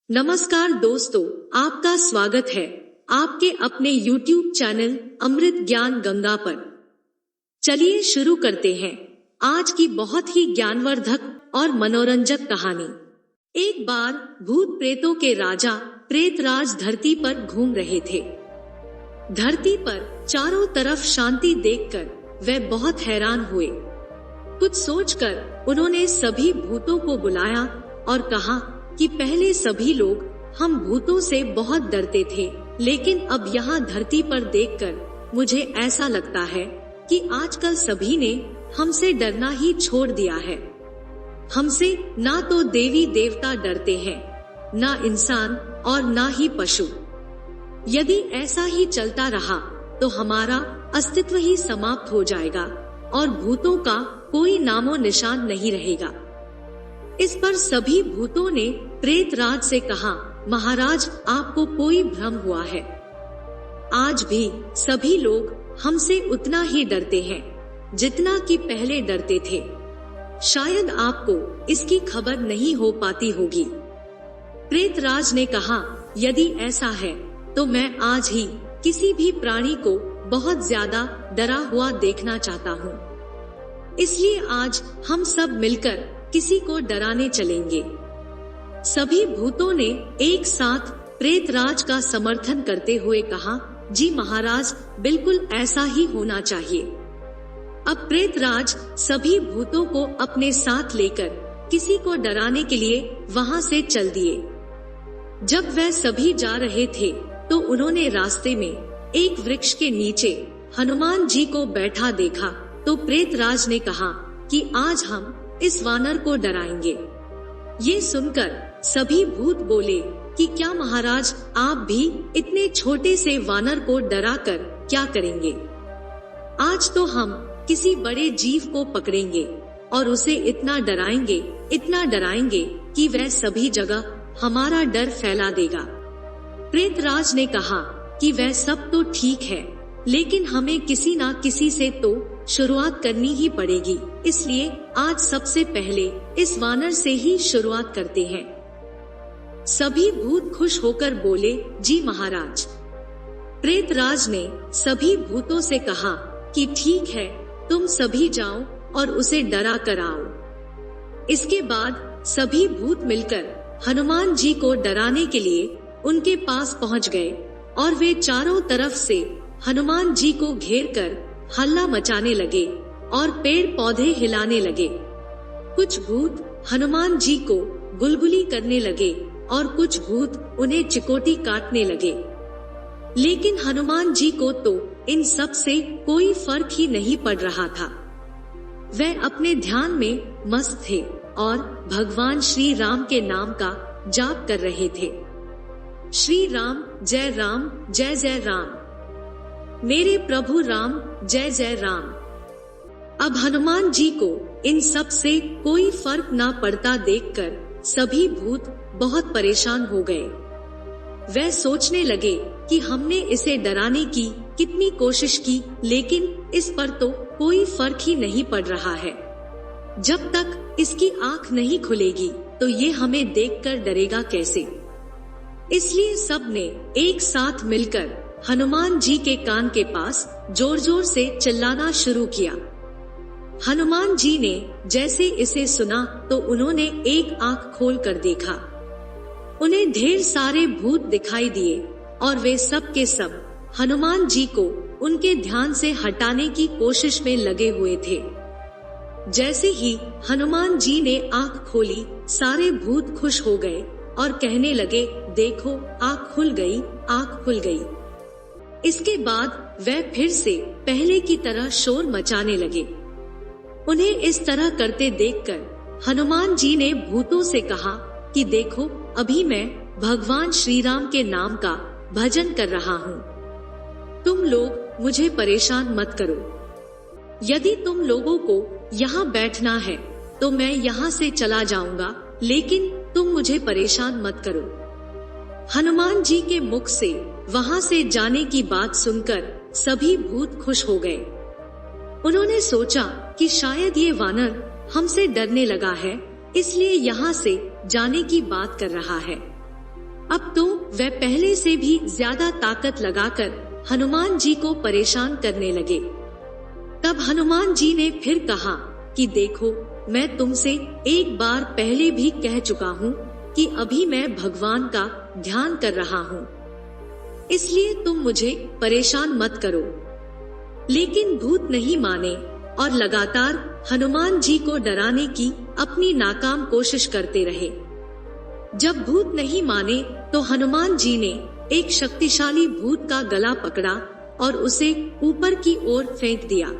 नमस्कार दोस्तों, आपका स्वागत है आपके अपने YouTube चैनल अमृत ज्ञान गंगा पर। चलिए शुरू करते हैं आज की बहुत ही ज्ञानवर्धक और मनोरंजक कहानी। एक बार भूत प्रेतों के राजा प्रेतराज धरती पर घूम रहे थे। धरती पर चारों तरफ शांति देखकर वे बहुत हैरान हुए। कुछ सोचकर उन्होंने सभी भूतों को बुलाया और कहा कि पहले सभी लोग हम भूतों से बहुत डरते थे, लेकिन अब यहाँ धरती पर देखकर मुझे ऐसा लगता है कि आजकल सभी ने हमसे डरना ही छोड़ दिया है। हमसे ना तो देवी देवता डरते हैं, ना इंसान और ना ही पशु। यदि ऐसा ही चलता रहा तो हमारा अस्तित्व ही समाप्त हो जाएगा और भूतों का कोई नामो निशान नहीं रहेगा। इस पर सभी भूतों ने प्रेतराज से कहा, महाराज, आपको कोई भ्रम हुआ है। आज भी सभी लोग हमसे उतना ही डरते हैं जितना कि पहले डरते थे। शायद आपको इसकी खबर नहीं हो पाती होगी। प्रेतराज ने कहा, यदि ऐसा है तो मैं आज ही किसी भी प्राणी को बहुत ज्यादा डरा हुआ देखना चाहता हूँ। इसलिए आज हम सब मिलकर किसी को डराने चलेंगे। सभी भूतों ने एक साथ प्रेतराज का समर्थन करते हुए कहा, जी महाराज, बिल्कुल ऐसा ही होना चाहिए। अब प्रेतराज सभी भूतों को अपने साथ लेकर किसी को डराने के लिए वहां से चल दिए। जब वह सभी जा रहे थे तो उन्होंने रास्ते में एक वृक्ष के नीचे हनुमान जी को बैठा देखा। तो प्रेतराज ने कहा कि आज हम इस वानर को डराएंगे। ये सुनकर सभी भूत बोले कि क्या महाराज, आप भी इतने छोटे से वानर को डराकर क्या करेंगे? आज तो हम किसी बड़े जीव को पकड़ेंगे और उसे इतना डराएंगे कि वह सभी जगह हमारा डर फैला देगा। प्रेतराज ने कहा कि वह सब तो ठीक है, लेकिन हमें किसी ना किसी से तो शुरुआत करनी ही पड़ेगी। इसलिए आज सबसे पहले इस वानर से ही शुरुआत करते हैं। सभी भूत खुश होकर बोले, जी महाराज। प्रेतराज ने सभी भूतों से कहा कि ठीक है, तुम सभी जाओ और उसे डरा कर आओ। इसके बाद सभी भूत मिलकर हनुमान जी को डराने के लिए उनके पास पहुंच गए और वे चारों तरफ से हनुमान जी को घेर कर हल्ला मचाने लगे और पेड़ पौधे हिलाने लगे। कुछ भूत हनुमान जी को गुलगुली करने लगे और कुछ भूत उन्हें चिकोटी काटने लगे। लेकिन हनुमान जी को तो इन सब से कोई फर्क ही नहीं पड़ रहा था। वह अपने ध्यान में मस्त थे और भगवान श्री राम के नाम का जाप कर रहे थे। श्री राम, जय जय राम। मेरे प्रभु राम, जय जय राम। अब हनुमान जी को इन सब से कोई फर्क ना पड़ता देखकर सभी भूत बहुत परेशान हो गए। वह सोचने लगे कि हमने इसे डराने की कितनी कोशिश की, लेकिन इस पर तो कोई फर्क ही नहीं पड़ रहा है। जब तक इसकी आंख नहीं खुलेगी तो ये हमें देखकर डरेगा कैसे? इसलिए सब ने एक साथ मिलकर हनुमान जी के कान के पास जोर जोर से चिल्लाना शुरू किया। हनुमान जी ने जैसे इसे सुना तो उन्होंने एक आंख खोल कर देखा। उन्हें ढेर सारे भूत दिखाई दिए और वे सब के सब हनुमान जी को उनके ध्यान से हटाने की कोशिश में लगे हुए थे। जैसे ही हनुमान जी ने आंख खोली, सारे भूत खुश हो गए और कहने लगे, देखो, आंख खुल गई, आंख खुल गई। इसके बाद वह फिर से पहले की तरह शोर मचाने लगे। उन्हें इस तरह करते देखकर हनुमान जी ने भूतों से कहा कि देखो, अभी मैं भगवान श्री राम के नाम का भजन कर रहा हूँ। तुम लोग मुझे परेशान मत करो। यदि तुम लोगों को यहाँ बैठना है तो मैं यहाँ से चला जाऊंगा, लेकिन तुम मुझे परेशान मत करो। हनुमान जी के मुख से वहां से जाने की बात सुनकर सभी भूत खुश हो गए। उन्होंने सोचा कि शायद ये वानर हमसे डरने लगा है, इसलिए यहाँ से जाने की बात कर रहा है। अब तो वह पहले से भी ज्यादा ताकत लगाकर हनुमान जी को परेशान करने लगे। तब हनुमान जी ने फिर कहा कि देखो, मैं तुमसे एक बार पहले भी कह चुका हूँ कि अभी मैं भगवान का ध्यान कर रहा हूँ, इसलिए तुम मुझे परेशान मत करो। लेकिन भूत नहीं माने और लगातार हनुमान जी को डराने की अपनी नाकाम कोशिश करते रहे। जब भूत नहीं माने तो हनुमान जी ने एक शक्तिशाली भूत का गला पकड़ा और उसे ऊपर की ओर फेंक दिया।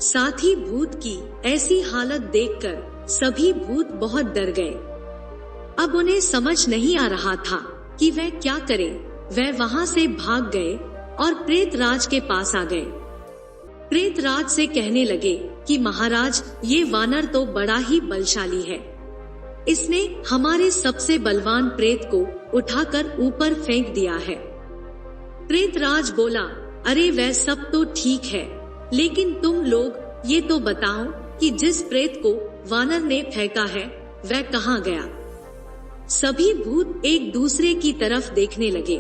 साथ ही भूत की ऐसी हालत देखकर सभी भूत बहुत डर गए। अब उन्हें समझ नहीं आ रहा था कि वह क्या करें। वह वहां से भाग गए और प्रेतराज के पास आ गए। प्रेतराज से कहने लगे कि महाराज, ये वानर तो बड़ा ही बलशाली है। इसने हमारे सबसे बलवान प्रेत को उठाकर ऊपर फेंक दिया है। प्रेतराज बोला, अरे वह सब तो ठीक है, लेकिन तुम लोग ये तो बताओ कि जिस प्रेत को वानर ने फेंका है वह कहाँ गया। सभी भूत एक दूसरे की तरफ देखने लगे।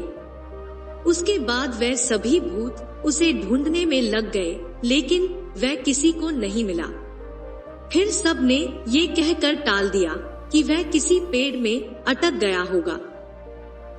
उसके बाद वह सभी भूत उसे ढूंढने में लग गए, लेकिन वह किसी को नहीं मिला। फिर सब ने ये कहकर टाल दिया कि वह किसी पेड़ में अटक गया होगा।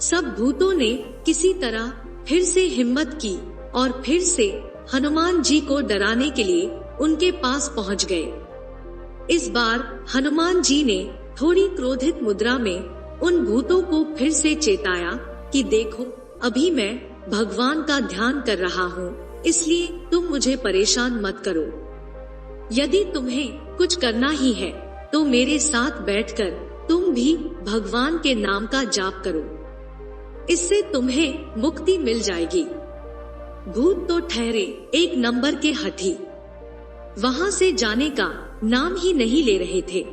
सब भूतों ने किसी तरह फिर से हिम्मत की और फिर से हनुमान जी को डराने के लिए उनके पास पहुंच गए। इस बार हनुमान जी ने थोड़ी क्रोधित मुद्रा में उन भूतों को फिर से चेताया कि देखो, अभी मैं भगवान का ध्यान कर रहा हूँ, इसलिए तुम मुझे परेशान मत करो। यदि तुम्हें कुछ करना ही है तो मेरे साथ बैठकर तुम भी भगवान के नाम का जाप करो, इससे तुम्हें मुक्ति मिल जाएगी। भूत तो ठहरे एक नंबर के हठी, वहां से जाने का नाम ही नहीं ले रहे थे।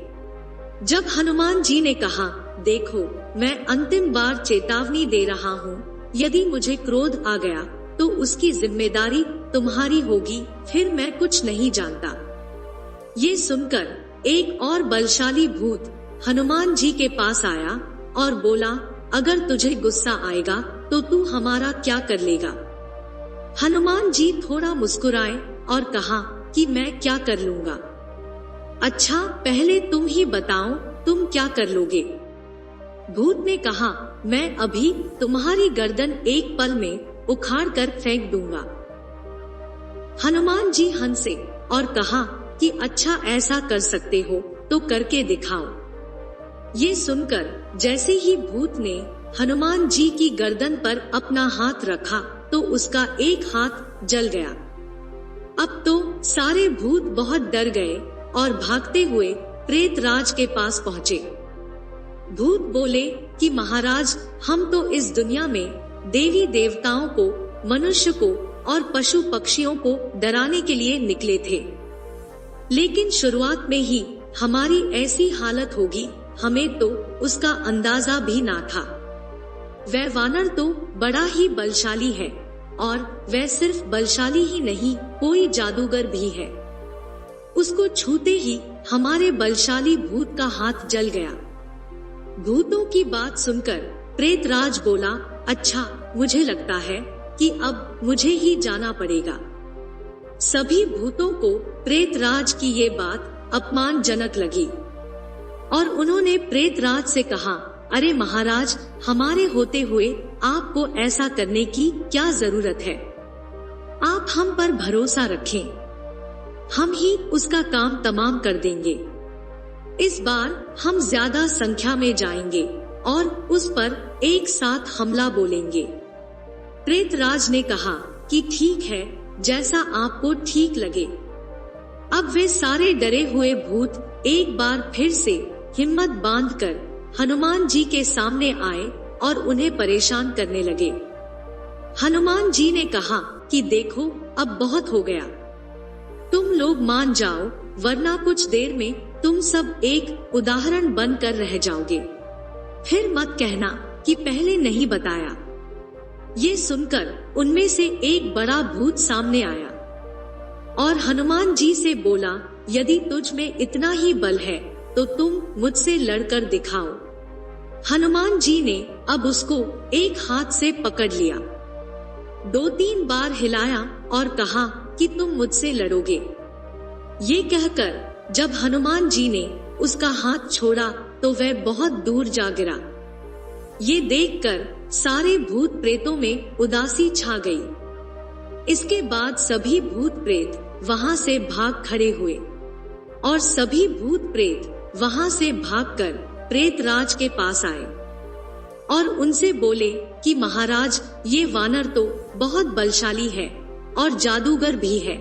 जब हनुमान जी ने कहा, देखो, मैं अंतिम बार चेतावनी दे रहा हूँ, यदि मुझे क्रोध आ गया तो उसकी जिम्मेदारी तुम्हारी होगी, फिर मैं कुछ नहीं जानता। ये सुनकर एक और बलशाली भूत हनुमान जी के पास आया और बोला, अगर तुझे गुस्सा आएगा तो तू हमारा क्या कर लेगा। हनुमान जी थोड़ा मुस्कुराए और कहा कि मैं क्या कर लूंगा। अच्छा, पहले तुम ही बताओ, तुम क्या कर लोगे। भूत ने कहा, मैं अभी तुम्हारी गर्दन एक पल में उखाड़ कर फेंक दूंगा। हनुमान जी हंसे और कहा कि अच्छा, ऐसा कर सकते हो तो करके दिखाओ। ये सुनकर जैसे ही भूत ने हनुमान जी की गर्दन पर अपना हाथ रखा तो उसका एक हाथ जल गया। अब तो सारे भूत बहुत डर गए और भागते हुए प्रेतराज के पास पहुँचे। भूत बोले कि महाराज, हम तो इस दुनिया में देवी देवताओं को, मनुष्य को और पशु पक्षियों को डराने के लिए निकले थे, लेकिन शुरुआत में ही हमारी ऐसी हालत होगी, हमें तो उसका अंदाजा भी ना था। वह वानर तो बड़ा ही बलशाली है और वह सिर्फ बलशाली ही नहीं, कोई जादूगर भी है। उसको छूते ही हमारे बलशाली भूत का हाथ जल गया। भूतों की बात सुनकर प्रेतराज बोला, अच्छा, मुझे लगता है कि अब मुझे ही जाना पड़ेगा। सभी भूतों को प्रेतराज की ये बात अपमानजनक लगी और उन्होंने प्रेतराज से कहा, अरे महाराज, हमारे होते हुए आपको ऐसा करने की क्या जरूरत है। आप हम पर भरोसा रखें, हम ही उसका काम तमाम कर देंगे। इस बार हम ज्यादा संख्या में जाएंगे और उस पर एक साथ हमला बोलेंगे। प्रेतराज ने कहा कि ठीक है, जैसा आपको ठीक लगे। अब वे सारे डरे हुए भूत एक बार फिर से हिम्मत बांधकर हनुमान जी के सामने आए और उन्हें परेशान करने लगे। हनुमान जी ने कहा कि देखो, अब बहुत हो गया, तुम लोग मान जाओ, वरना कुछ देर में तुम सब एक उदाहरण बनकर रह जाओगे। फिर मत कहना कि पहले नहीं बताया। ये सुनकर उनमें से एक बड़ा भूत सामने आया और हनुमान जी से बोला, यदि तुझ में इतना ही बल है तो तुम मुझसे लड़कर दिखाओ। हनुमान जी ने अब उसको एक हाथ से पकड़ लिया, 2-3 बार हिलाया और कहा कि तुम मुझसे लड़ोगे। ये कहकर जब हनुमान जी ने उसका हाथ छोड़ा तो वह बहुत दूर जा गिरा। ये देखकर सारे भूत प्रेतों में उदासी छा गई। इसके बाद सभी भूत प्रेत वहां से भाग खड़े हुए और सभी भूत प्रेत वहां से भागकर प्रेतराज के पास आए और उनसे बोले कि महाराज, ये वानर तो बहुत बलशाली है और जादूगर भी है।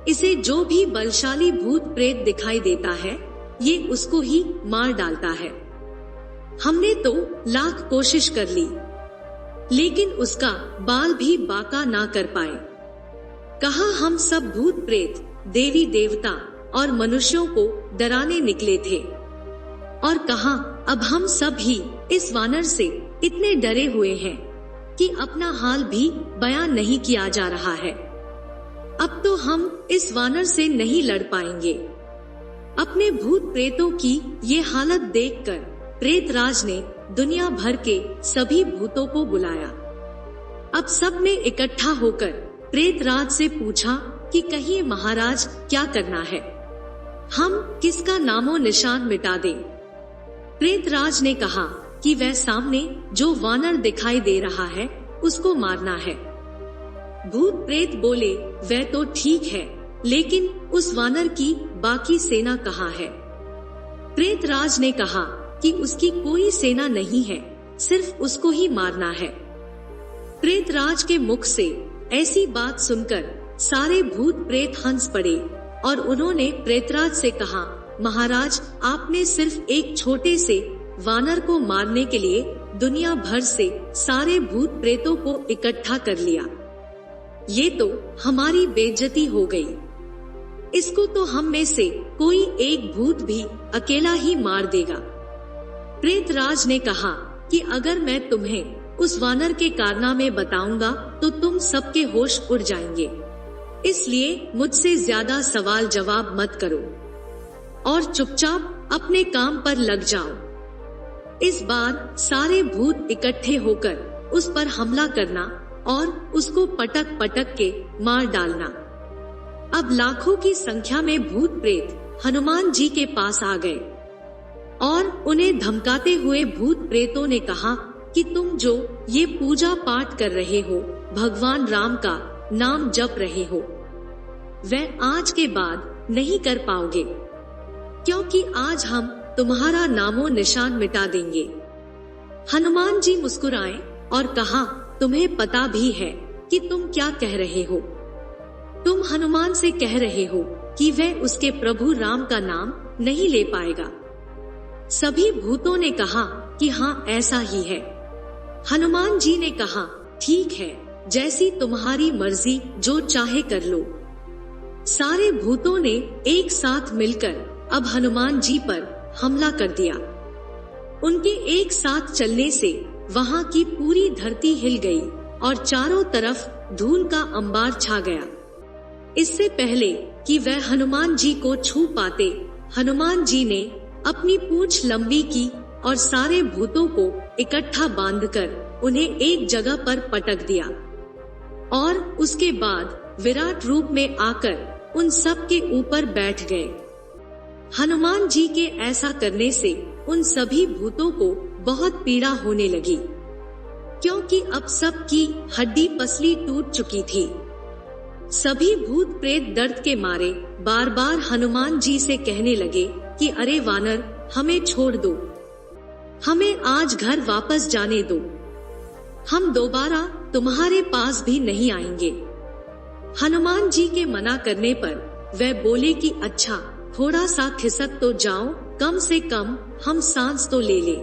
इसे जो भी बलशाली भूत प्रेत दिखाई देता है, ये उसको ही मार डालता है। हमने तो लाख कोशिश कर ली, लेकिन उसका बाल भी बाका ना कर पाए। कहा हम सब भूत प्रेत देवी देवता और मनुष्यों को डराने निकले थे और कहा अब हम सब ही इस वानर से इतने डरे हुए हैं कि अपना हाल भी बयान नहीं किया जा रहा है। अब तो हम इस वानर से नहीं लड़ पाएंगे। अपने भूत प्रेतों की ये हालत देखकर प्रेतराज ने दुनिया भर के सभी भूतों को बुलाया। अब सब ने इकट्ठा होकर प्रेतराज से पूछा कि कहिए महाराज, क्या करना है? हम किसका नामो निशान मिटा दें? प्रेतराज ने कहा कि वह सामने जो वानर दिखाई दे रहा है उसको मारना है। भूत प्रेत बोले वह तो ठीक है, लेकिन उस वानर की बाकी सेना कहाँ है? प्रेतराज ने कहा कि उसकी कोई सेना नहीं है, सिर्फ उसको ही मारना है। प्रेतराज के मुख से ऐसी बात सुनकर सारे भूत प्रेत हंस पड़े और उन्होंने प्रेतराज से कहा, महाराज, आपने सिर्फ एक छोटे से वानर को मारने के लिए दुनिया भर से सारे भूत प्रेतों को इकट्ठा कर लिया। ये तो हमारी बेइज्जती हो गई। इसको तो हम में से कोई एक भूत भी अकेला ही मार देगा। प्रेतराज ने कहा कि अगर मैं तुम्हें उस वानर के कारनामे बताऊंगा तो तुम सबके होश उड़ जाएंगे, इसलिए मुझसे ज्यादा सवाल जवाब मत करो और चुपचाप अपने काम पर लग जाओ। इस बार सारे भूत इकट्ठे होकर उस पर हमला करना और उसको पटक पटक के मार डालना। अब लाखों की संख्या में भूत प्रेत हनुमान जी के पास आ गए और उन्हें धमकाते हुए भूत प्रेतों ने कहा कि तुम जो ये पूजा पाठ कर रहे हो, भगवान राम का नाम जप रहे हो, वह आज के बाद नहीं कर पाओगे, क्योंकि आज हम तुम्हारा नामो निशान मिटा देंगे। हनुमान जी मुस्कुराए और कहा, तुम्हें पता भी है कि तुम क्या कह रहे हो? तुम हनुमान से कह रहे हो कि वह उसके प्रभु राम का नाम नहीं ले पाएगा। सभी भूतों ने कहा कि हाँ, ऐसा ही है। हनुमान जी ने कहा, ठीक है, जैसी तुम्हारी मर्जी, जो चाहे कर लो। सारे भूतों ने एक साथ मिलकर अब हनुमान जी पर हमला कर दिया। उनके एक साथ चलने से वहां की पूरी धरती हिल गई और चारों तरफ धूल का अंबार छा गया। इससे पहले कि वह हनुमान जी को छू पाते, हनुमान जी ने अपनी पूंछ लंबी की और सारे भूतों को इकट्ठा बांधकर उन्हें एक जगह पर पटक दिया और उसके बाद विराट रूप में आकर उन सब के ऊपर बैठ गए। हनुमान जी के ऐसा करने से उन सभी भूतों को बहुत पीड़ा होने लगी, क्योंकि अब सब की हड्डी पसली टूट चुकी थी। सभी भूत प्रेत दर्द के मारे बार बार हनुमान जी से कहने लगे कि अरे वानर, हमें छोड़ दो, हमें आज घर वापस जाने दो, हम दोबारा तुम्हारे पास भी नहीं आएंगे। हनुमान जी के मना करने पर वह बोले कि अच्छा, थोड़ा सा खिसक तो जाओ, कम से कम हम सांस तो ले ले,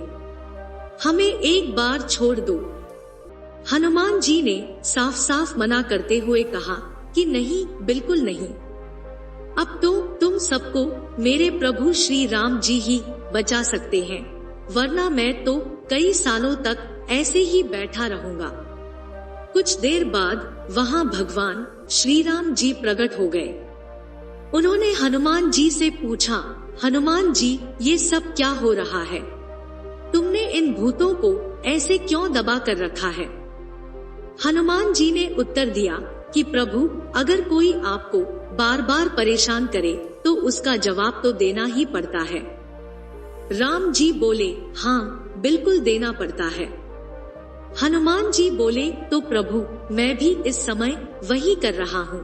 हमें एक बार छोड़ दो। हनुमान जी ने साफ साफ मना करते हुए कहा कि नहीं, बिल्कुल नहीं, अब तो तुम सबको मेरे प्रभु श्री राम जी ही बचा सकते हैं, वरना मैं तो कई सालों तक ऐसे ही बैठा रहूंगा। कुछ देर बाद वहां भगवान श्री राम जी प्रकट हो गए। उन्होंने हनुमान जी से पूछा, हनुमान जी, ये सब क्या हो रहा है? तुमने इन भूतों को ऐसे क्यों दबा कर रखा है? हनुमान जी ने उत्तर दिया कि प्रभु, अगर कोई आपको बार बार परेशान करे तो उसका जवाब तो देना ही पड़ता है। राम जी बोले, हाँ बिल्कुल देना पड़ता है। हनुमान जी बोले, तो प्रभु मैं भी इस समय वही कर रहा हूँ।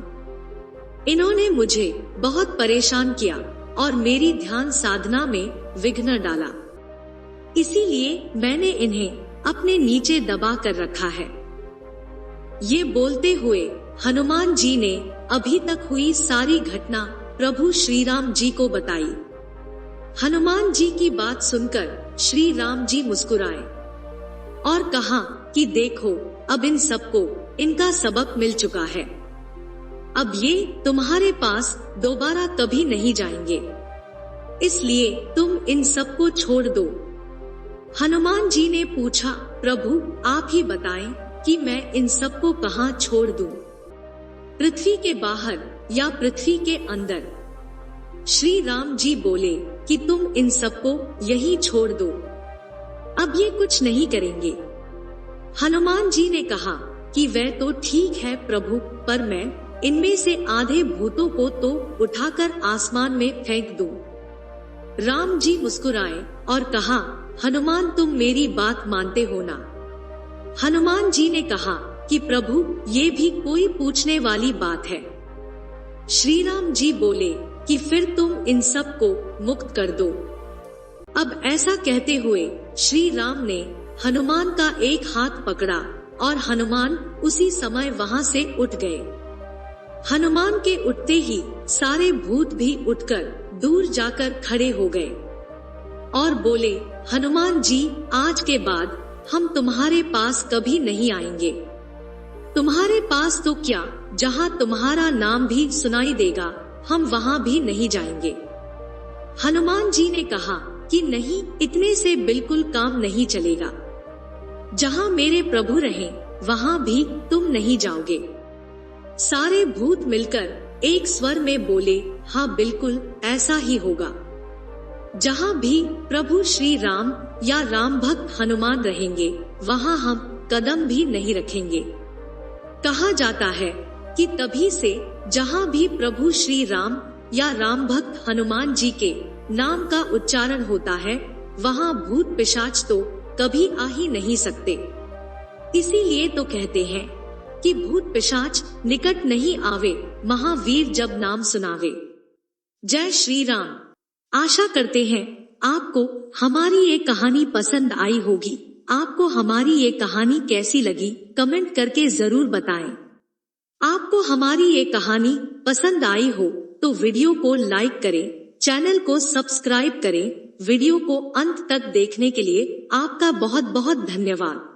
इन्होंने मुझे बहुत परेशान किया और मेरी ध्यान साधना में विघ्न डाला, इसीलिए मैंने इन्हें अपने नीचे दबा कर रखा है। ये बोलते हुए हनुमान जी ने अभी तक हुई सारी घटना प्रभु श्री राम जी को बताई। हनुमान जी की बात सुनकर श्री राम जी मुस्कुराए और कहा कि देखो, अब इन सबको इनका सबक मिल चुका है। अब ये तुम्हारे पास दोबारा कभी नहीं जाएंगे, इसलिए तुम इन सबको छोड़ दो। हनुमान जी ने पूछा, प्रभु आप ही बताएं कि मैं इन सबको कहाँ छोड़ दूं? पृथ्वी के बाहर या पृथ्वी के अंदर? श्री राम जी बोले कि तुम इन सबको यही छोड़ दो, अब ये कुछ नहीं करेंगे। हनुमान जी ने कहा कि वह तो ठीक है प्रभु, पर मैं इनमें से आधे भूतों को तो उठाकर आसमान में फेंक दूं। राम जी मुस्कुराए और कहा, हनुमान तुम मेरी बात मानते हो ना? हनुमान जी ने कहा कि प्रभु ये भी कोई पूछने वाली बात है। श्री राम जी बोले कि फिर तुम इन सब को मुक्त कर दो। अब ऐसा कहते हुए श्री राम ने हनुमान का एक हाथ पकड़ा और हनुमान उसी समय वहां से उठ गए। हनुमान के उठते ही सारे भूत भी उठकर दूर जाकर खड़े हो गए और बोले, हनुमान जी आज के बाद हम तुम्हारे पास कभी नहीं आएंगे। तुम्हारे पास तो क्या, जहाँ तुम्हारा नाम भी सुनाई देगा हम वहाँ भी नहीं जाएंगे। हनुमान जी ने कहा कि नहीं, इतने से बिल्कुल काम नहीं चलेगा। जहाँ मेरे प्रभु रहें वहाँ भी तुम नहीं जाओगे। सारे भूत मिलकर एक स्वर में बोले, हाँ बिल्कुल ऐसा ही होगा। जहाँ भी प्रभु श्री राम या राम भक्त हनुमान रहेंगे वहाँ हम कदम भी नहीं रखेंगे। कहा जाता है कि तभी से जहाँ भी प्रभु श्री राम या राम भक्त हनुमान जी के नाम का उच्चारण होता है वहाँ भूत पिशाच तो कभी आ ही नहीं सकते। इसीलिए तो कहते हैं कि भूत पिशाच निकट नहीं आवे, महावीर जब नाम सुनावे। जय श्री राम। आशा करते हैं आपको हमारी ये कहानी पसंद आई होगी। आपको हमारी ये कहानी कैसी लगी कमेंट करके जरूर बताएं। आपको हमारी ये कहानी पसंद आई हो तो वीडियो को लाइक करें, चैनल को सब्सक्राइब करें। वीडियो को अंत तक देखने के लिए आपका बहुत बहुत धन्यवाद।